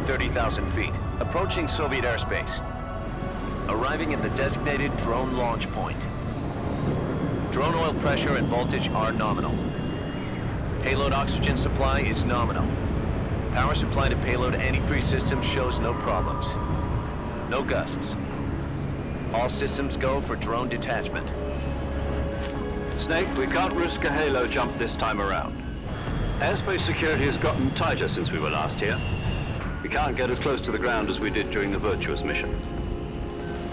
30,000 feet, approaching Soviet airspace. Arriving at the designated drone launch point. Drone oil pressure and voltage are nominal. Payload oxygen supply is nominal. Power supply to payload antifreeze system shows no problems. No gusts. All systems go for drone detachment. Snake, we can't risk a halo jump this time around. Airspace security has gotten tighter since we were last here. We can't get as close to the ground as we did during the Virtuous mission.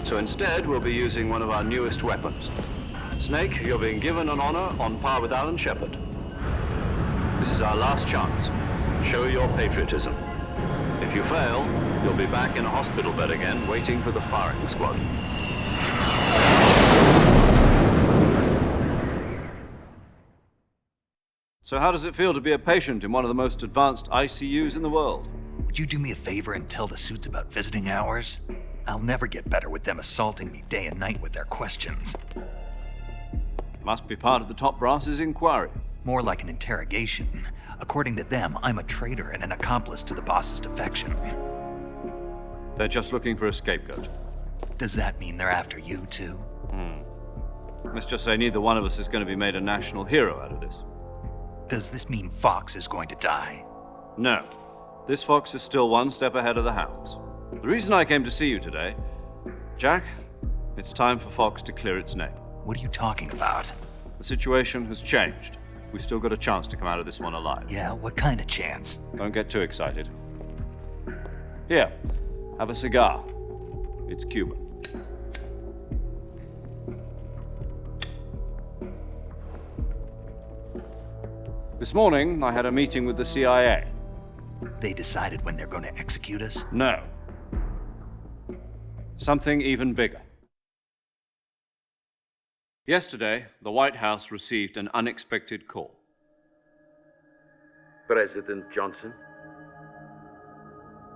So instead, we'll be using one of our newest weapons. Snake, you're being given an honor on par with Alan Shepard. This is our last chance. Show your patriotism. If you fail, you'll be back in a hospital bed again, waiting for the firing squad. So how does it feel to be a patient in one of the most advanced ICUs in the world? Would you do me a favor and tell the suits about visiting hours? I'll never get better with them assaulting me day and night with their questions. Must be part of the top brass's inquiry. More like an interrogation. According to them, I'm a traitor and an accomplice to the boss's defection. They're just looking for a scapegoat. Does that mean they're after you, too? Let's just say neither one of us is going to be made a national hero out of this. Does this mean Fox is going to die? No. This fox is still one step ahead of the hounds. The reason I came to see you today, Jack, it's time for Fox to clear its name. What are you talking about? The situation has changed. We've still got a chance to come out of this one alive. Yeah, what kind of chance? Don't get too excited. Here, have a cigar. It's Cuban. This morning, I had a meeting with the CIA. They decided when they're going to execute us? No. Something even bigger. Yesterday, the White House received an unexpected call. President Johnson?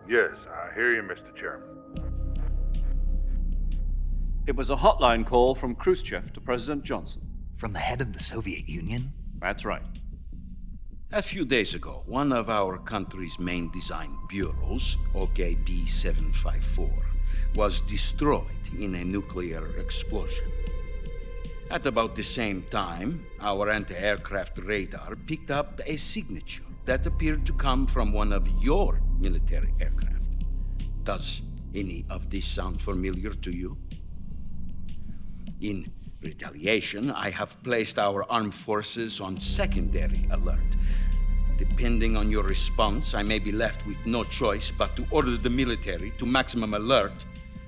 Yes, I hear you, Mr. Chairman. It was a hotline call from Khrushchev to President Johnson. From the head of the Soviet Union? That's right. A few days ago, one of our country's main design bureaus, OKB 754, was destroyed in a nuclear explosion. At about the same time, our anti-aircraft radar picked up a signature that appeared to come from one of your military aircraft. Does any of this sound familiar to you? In retaliation, I have placed our armed forces on secondary alert. Depending on your response, I may be left with no choice but to order the military to maximum alert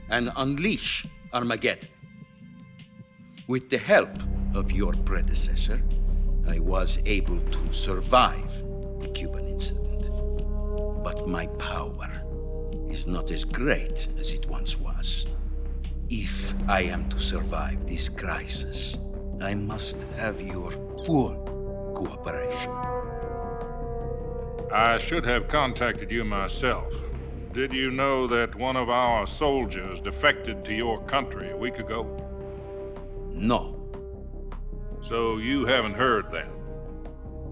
and unleash Armageddon. With the help of your predecessor, I was able to survive the Cuban incident. But my power is not as great as it once was. If I am to survive this crisis, I must have your full cooperation. I should have contacted you myself. Did you know that one of our soldiers defected to your country a week ago? No. So you haven't heard then.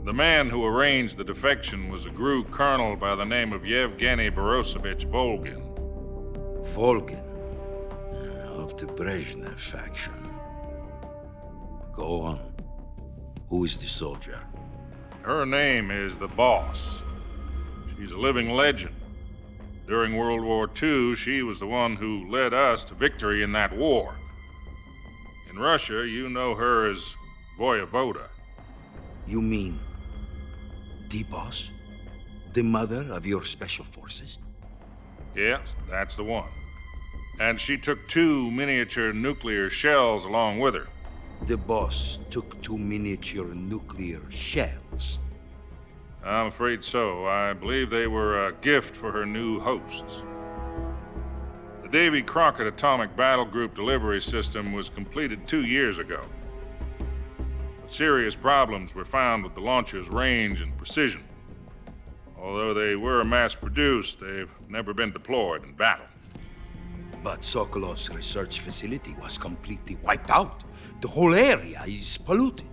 The man who arranged the defection was a GRU colonel by the name of Yevgeny Borosovich Volgin. Volgin, of the Brezhnev faction. Go on. Who is the soldier? Her name is the Boss. She's a living legend. During World War II, she was the one who led us to victory in that war. In Russia, you know her as Voyevoda. You mean the boss? The mother of your special forces? Yes, that's the one. And she took 2 miniature nuclear shells along with her. The boss took 2 miniature nuclear shells. I'm afraid so. I believe they were a gift for her new hosts. The Davy Crockett Atomic Battle Group delivery system was completed 2 years ago. But serious problems were found with the launcher's range and precision. Although they were mass-produced, they've never been deployed in battle. But Sokolov's research facility was completely wiped out. The whole area is polluted.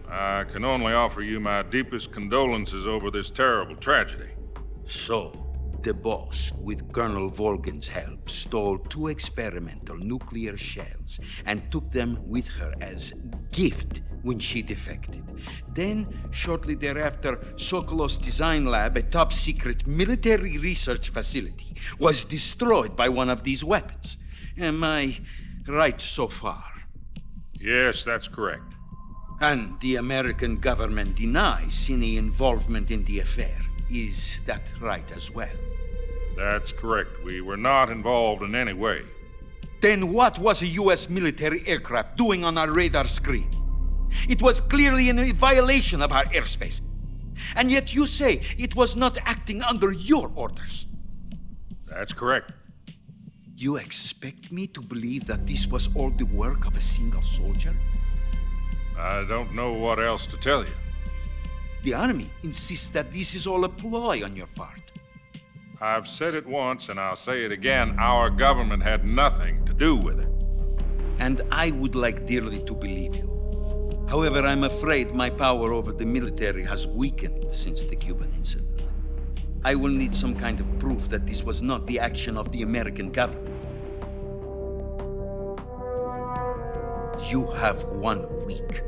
I can only offer you my deepest condolences over this terrible tragedy. So, The boss, with Colonel Volgan's help, stole 2 experimental nuclear shells and took them with her as gift when she defected. Then, shortly thereafter, Sokolov's design lab, a top-secret military research facility, was destroyed by one of these weapons. Am I right so far? Yes, that's correct. And the American government denies any involvement in the affair. Is that right as well? That's correct. We were not involved in any way. Then what was a U.S. military aircraft doing on our radar screen? It was clearly in violation of our airspace. And yet you say it was not acting under your orders. That's correct. You expect me to believe that this was all the work of a single soldier? I don't know what else to tell you. The Army insists that this is all a ploy on your part. I've said it once and I'll say it again. Our government had nothing to do with it. And I would like dearly to believe you. However, I'm afraid my power over the military has weakened since the Cuban incident. I will need some kind of proof that this was not the action of the American government. You have 1 week.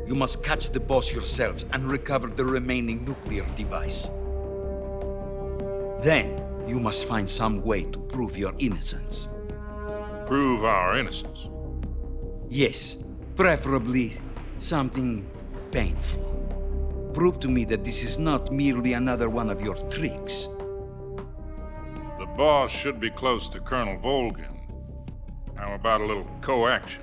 You must catch the boss yourselves and recover the remaining nuclear device. Then, you must find some way to prove your innocence. Prove our innocence. Yes, preferably something painful. Prove to me that this is not merely another one of your tricks. The boss should be close to Colonel Volgan. How about a little co-action?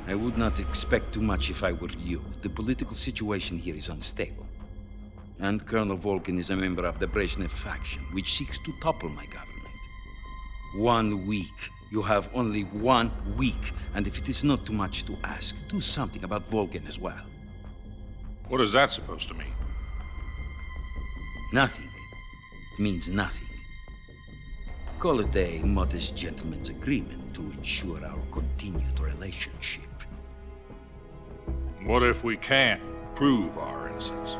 I would not expect too much if I were you. The political situation here is unstable. And Colonel Volgan is a member of the Brezhnev faction, which seeks to topple my government. 1 week. You have only 1 week. And if it is not too much to ask, do something about Volgan as well. What is that supposed to mean? Nothing. It means nothing. Call it a modest gentleman's agreement to ensure our continued relationship. What if we can't prove our innocence?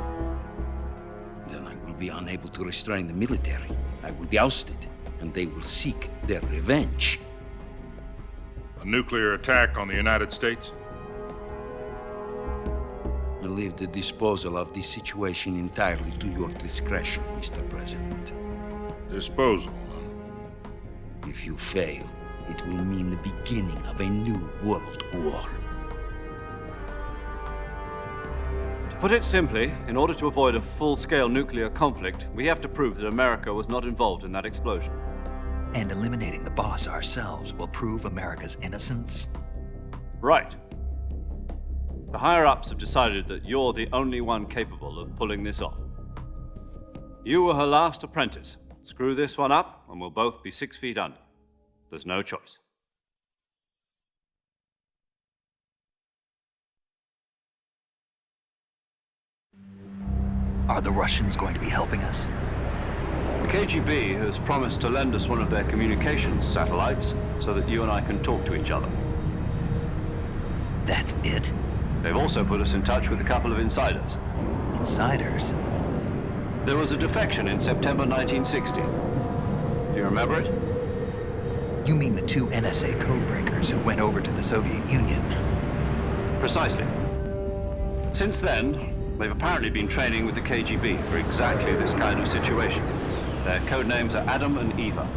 Then I will be unable to restrain the military. I will be ousted, and they will seek their revenge. A nuclear attack on the United States? I leave the disposal of this situation entirely to your discretion, Mr. President. Disposal, huh? If you fail, it will mean the beginning of a new world war. To put it simply, in order to avoid a full-scale nuclear conflict, we have to prove that America was not involved in that explosion. And eliminating the boss ourselves will prove America's innocence? Right. The higher-ups have decided that you're the only one capable of pulling this off. You were her last apprentice. Screw this one up, and we'll both be 6 feet under. There's no choice. Are the Russians going to be helping us? The KGB has promised to lend us one of their communications satellites so that you and I can talk to each other. That's it? They've also put us in touch with a couple of insiders. Insiders? There was a defection in September 1960. Do you remember it? You mean the 2 NSA codebreakers who went over to the Soviet Union? Precisely. Since then, they've apparently been training with the KGB for exactly this kind of situation. Their code names are Adam and Eva.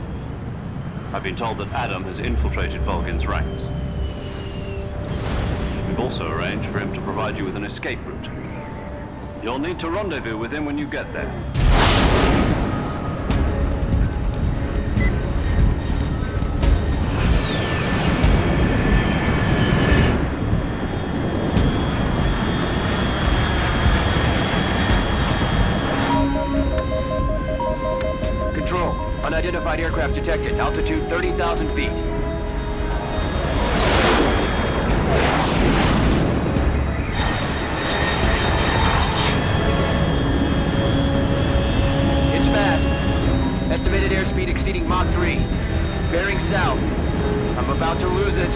I've been told that Adam has infiltrated Volgan's ranks. We've also arranged for him to provide you with an escape route. You'll need to rendezvous with him when you get there. Control, unidentified aircraft detected. Altitude 30,000 feet. It's fast. Estimated airspeed exceeding Mach 3. Bearing south. I'm about to lose it.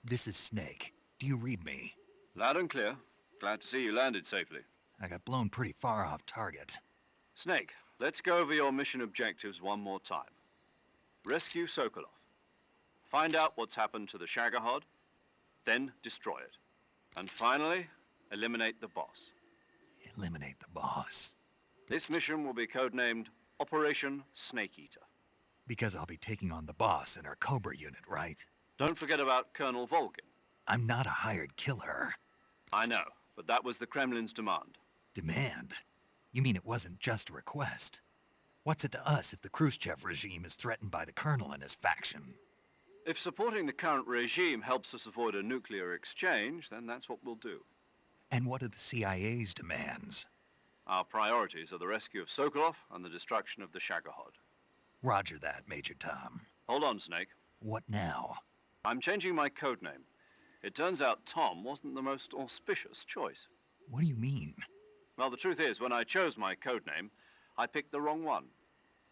This is Snake. Do you read me? Loud and clear. Glad to see you landed safely. I got blown pretty far off target. Snake, let's go over your mission objectives one more time. Rescue Sokolov. Find out what's happened to the Shagohod, then destroy it. And finally, eliminate the boss. Eliminate the boss. This mission will be codenamed Operation Snake Eater. Because I'll be taking on the boss in our Cobra unit, right? Don't forget about Colonel Volgin. I'm not a hired killer. I know, but that was the Kremlin's demand. Demand? You mean it wasn't just a request? What's it to us if the Khrushchev regime is threatened by the Colonel and his faction? If supporting the current regime helps us avoid a nuclear exchange, then that's what we'll do. And what are the CIA's demands? Our priorities are the rescue of Sokolov and the destruction of the Shagohod. Roger that, Major Tom. Hold on, Snake. What now? I'm changing my codename. It turns out Tom wasn't the most auspicious choice. What do you mean? Well, the truth is, when I chose my codename, I picked the wrong one.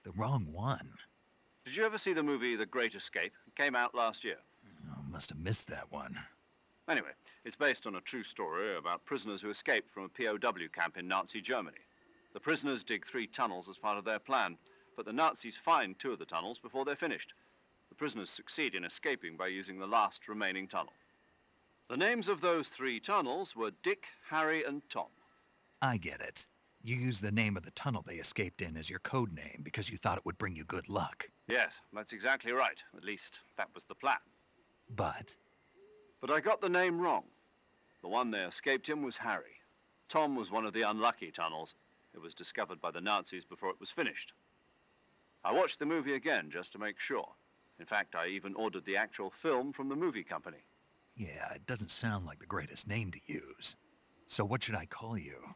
The wrong one? Did you ever see the movie The Great Escape? It came out last year. Oh, must have missed that one. Anyway, it's based on a true story about prisoners who escaped from a POW camp in Nazi Germany. The prisoners dig 3 tunnels as part of their plan, but the Nazis find 2 of the tunnels before they're finished. The prisoners succeed in escaping by using the last remaining tunnel. The names of those 3 tunnels were Dick, Harry, and Tom. I get it. You used the name of the tunnel they escaped in as your code name because you thought it would bring you good luck. Yes, that's exactly right. At least, that was the plan. But But I got the name wrong. The one they escaped in was Harry. Tom was one of the unlucky tunnels. It was discovered by the Nazis before it was finished. I watched the movie again just to make sure. In fact, I even ordered the actual film from the movie company. yeah, it doesn't sound like the greatest name to use. So what should I call you?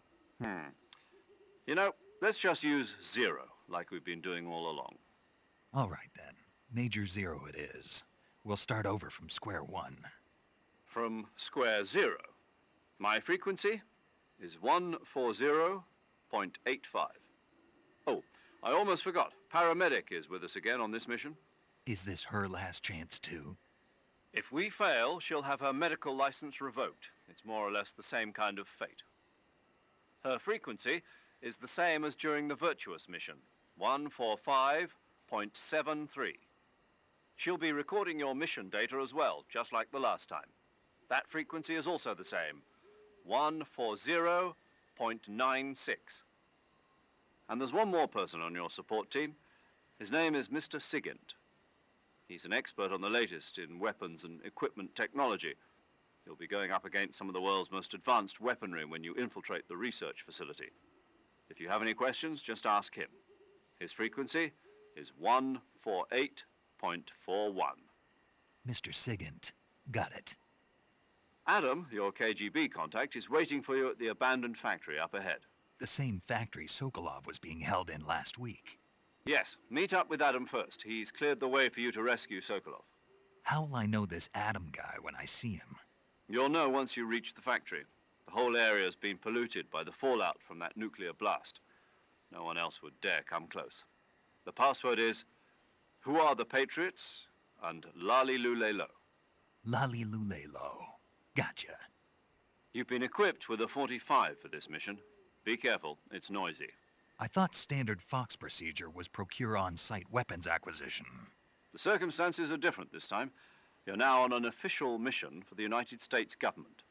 You know, let's just use Zero, like we've been doing all along. All right then. Major Zero it is. We'll start over from square one. From square 0. My frequency is 140.85. Oh, I almost forgot. Paramedic is with us again on this mission. Is this her last chance too? If we fail, she'll have her medical license revoked. It's more or less the same kind of fate. Her frequency is the same as during the Virtuous mission, 145.73. She'll be recording your mission data as well, just like the last time. That frequency is also the same, 140.96. And there's one more person on your support team. His name is Mr. Sigint. He's an expert on the latest in weapons and equipment technology. You'll be going up against some of the world's most advanced weaponry when you infiltrate the research facility. If you have any questions, just ask him. His frequency is 148.41. Mr. Sigint. Got it. Adam, your KGB contact, is waiting for you at the abandoned factory up ahead. The same factory Sokolov was being held in last week. Yes, meet up with Adam first. He's cleared the way for you to rescue Sokolov. How will I know this Adam guy when I see him? You'll know once you reach the factory. The whole area's been polluted by the fallout from that nuclear blast. No one else would dare come close. The password is, "Who are the Patriots?" and "Lali Lulelo." Lali Lulelo. Gotcha. You've been equipped with a 45 for this mission. Be careful, it's noisy. I thought standard Fox procedure was procure on-site weapons acquisition. The circumstances are different this time. You're now on an official mission for the United States government.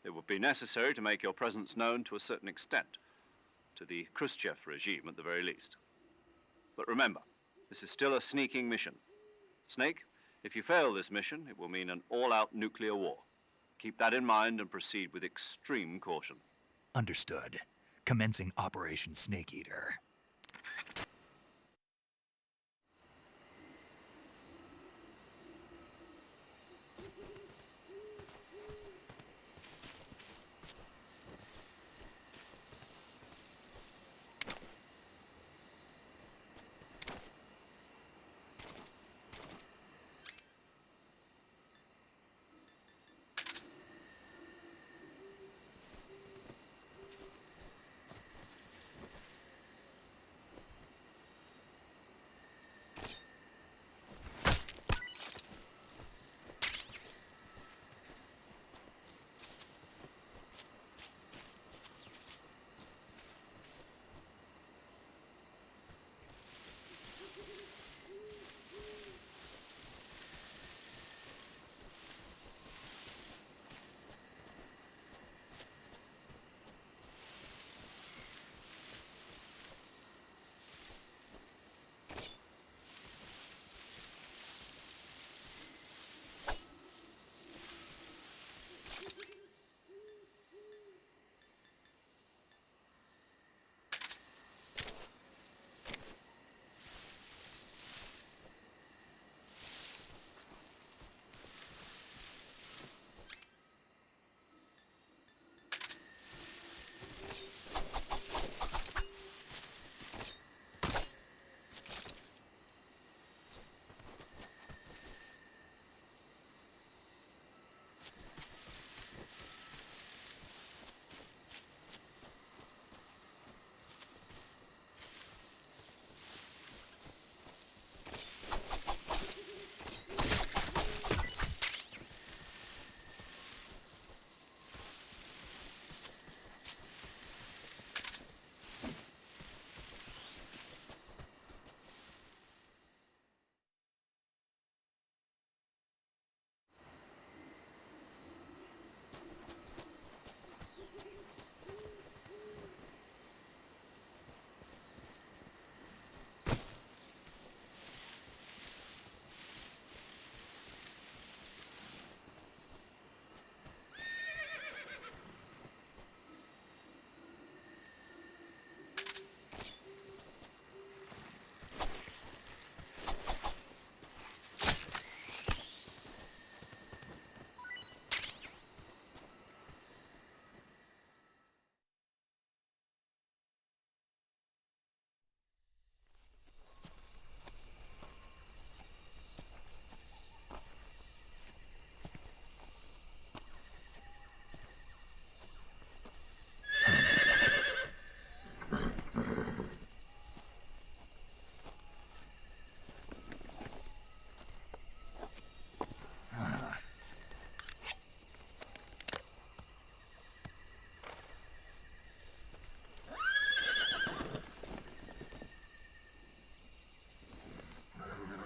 It would be necessary to make your presence known to a certain extent, to the Khrushchev regime at the very least. But remember, this is still a sneaking mission. Snake, if you fail this mission, it will mean an all-out nuclear war. Keep that in mind and proceed with extreme caution. Understood. Commencing Operation Snake Eater.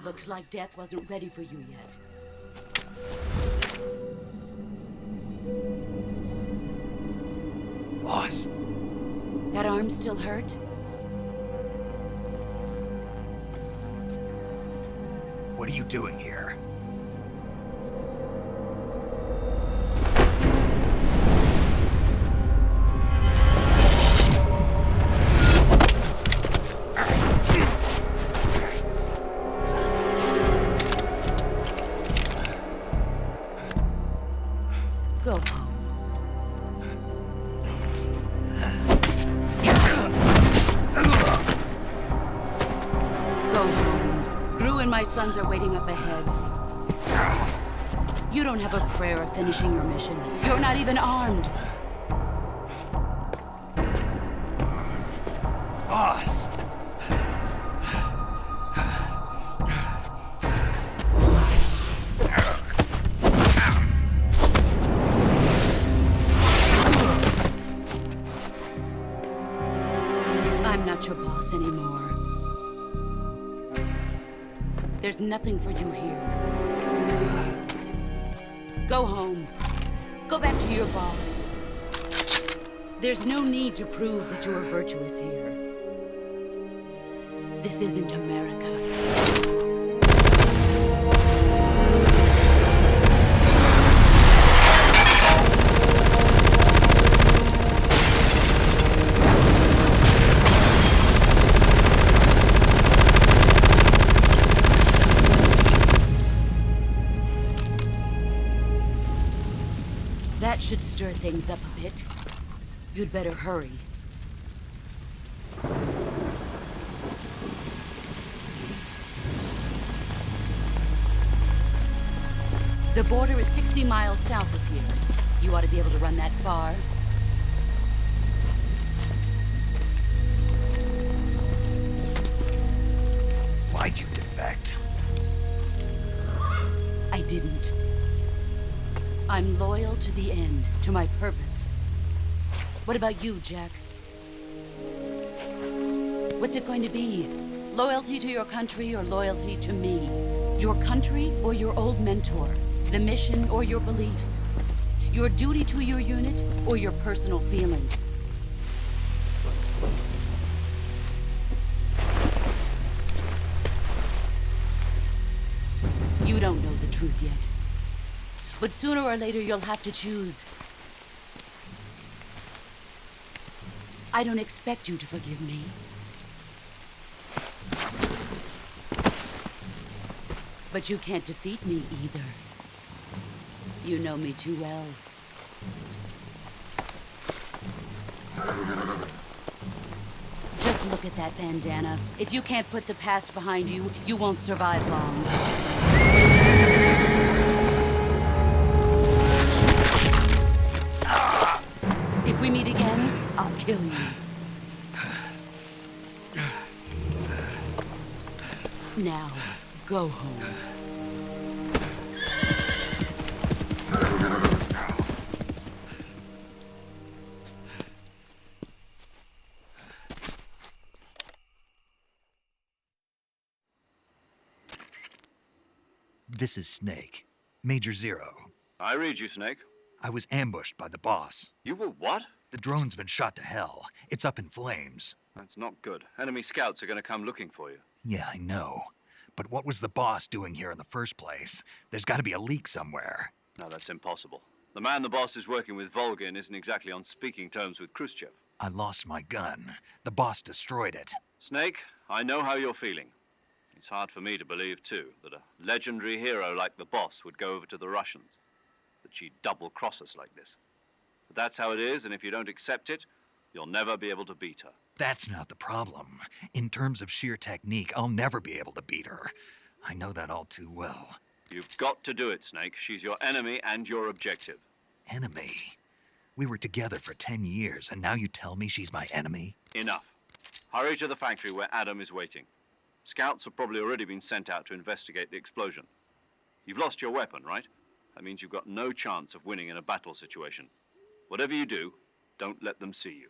Looks like death wasn't ready for you yet. Boss. That arm still hurt? What are you doing here? Go home. Go home. Gru and my sons are waiting up ahead. You don't have a prayer of finishing your mission. You're not even armed. Boss! I'm not your boss anymore. There's nothing for you here. Go home. Go back to your boss. There's no need to prove that you are virtuous here. This isn't America. That should stir things up a bit. You'd better hurry. The border is 60 miles south of here. You ought to be able to run that far. Why'd you defect? I didn't. I'm loyal to the end, to my purpose. What about you, Jack? What's it going to be? Loyalty to your country or loyalty to me? Your country or your old mentor? The mission or your beliefs? Your duty to your unit or your personal feelings? You don't know the truth yet. But sooner or later, you'll have to choose. I don't expect you to forgive me. But you can't defeat me either. You know me too well. Just look at that bandana. If you can't put the past behind you, you won't survive long. If we meet again, I'll kill you. Now, go home. This is Snake. Major Zero. I read you, Snake. I was ambushed by the boss. You were what? The drone's been shot to hell. It's up in flames. That's not good. Enemy scouts are going to come looking for you. Yeah, I know. But what was the boss doing here in the first place? There's got to be a leak somewhere. No, that's impossible. The man the boss is working with, Volgin, isn't exactly on speaking terms with Khrushchev. I lost my gun. The boss destroyed it. Snake, I know how you're feeling. It's hard for me to believe, too, that a legendary hero like the boss would go over to the Russians. That she'd double-cross us like this. But that's how it is, and if you don't accept it, you'll never be able to beat her. That's not the problem. In terms of sheer technique, I'll never be able to beat her. I know that all too well. You've got to do it, Snake. She's your enemy and your objective. Enemy? We were together for 10 years, and now you tell me she's my enemy? Enough. Hurry to the factory where Adam is waiting. Scouts have probably already been sent out to investigate the explosion. You've lost your weapon, right? That means you've got no chance of winning in a battle situation. Whatever you do, don't let them see you.